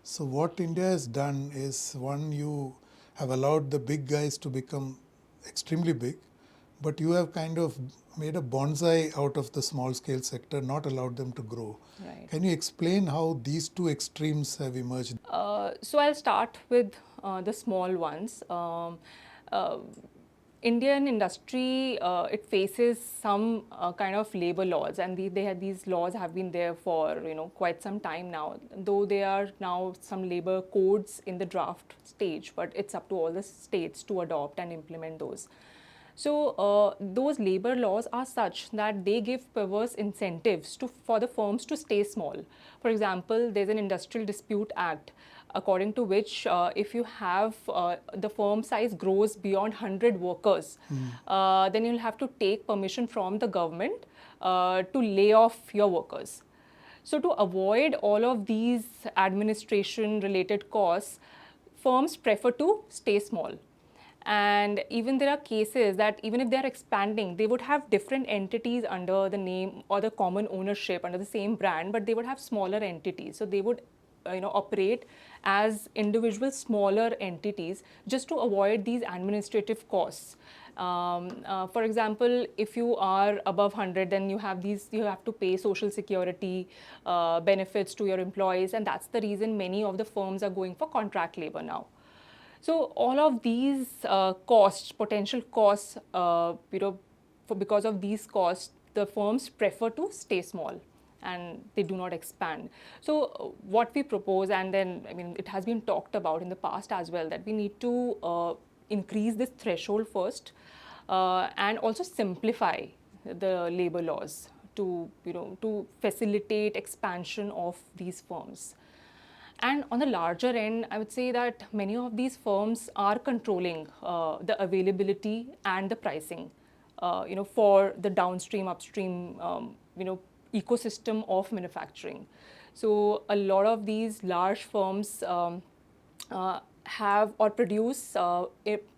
So what India has done is, one, you have allowed the big guys to become extremely big, but you have kind of made a bonsai out of the small scale sector, not allowed them to grow. Right. Can you explain how these two extremes have emerged? So I'll start with the small ones. Uh, Indian industry, it faces some kind of labor laws, and these laws have been there for quite some time now. Though there are now some labor codes in the draft stage, but it's up to all the states to adopt and implement those. So those labor laws are such that they give perverse incentives for the firms to stay small. For example, there's an Industrial Dispute Act, according to which if you have the firm size grows beyond 100 workers, then you'll have to take permission from the government to lay off your workers. So to avoid all of these administration related costs, firms prefer to stay small. And even there are cases that even if they're expanding, they would have different entities under the name or the common ownership under the same brand, but they would have smaller entities. So they would operate as individual smaller entities just to avoid these administrative costs. For example, if you are above 100, then you have to pay social security benefits to your employees, and that's the reason many of the firms are going for contract labor now. So all of these costs, potential costs, because of these costs, the firms prefer to stay small and they do not expand. So what we propose, and then it has been talked about in the past as well, that we need to increase this threshold first, and also simplify the labor laws to facilitate expansion of these firms. And on the larger end, I would say that many of these firms are controlling the availability and the pricing, for the downstream, upstream, ecosystem of manufacturing. So a lot of these large firms have or produce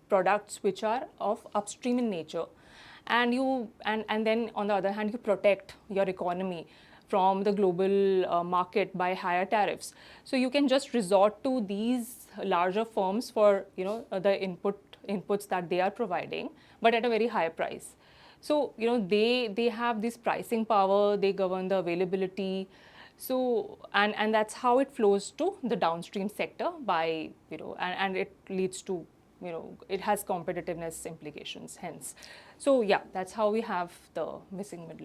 products which are of upstream in nature, and then on the other hand you protect your economy from the global market by higher tariffs. So you can just resort to these larger firms for the inputs that they are providing, but at a very high price. So they have this pricing power, they govern the availability. So and that's how it flows to the downstream sector by and it leads to it has competitiveness implications hence. So yeah, that's how we have the missing middle.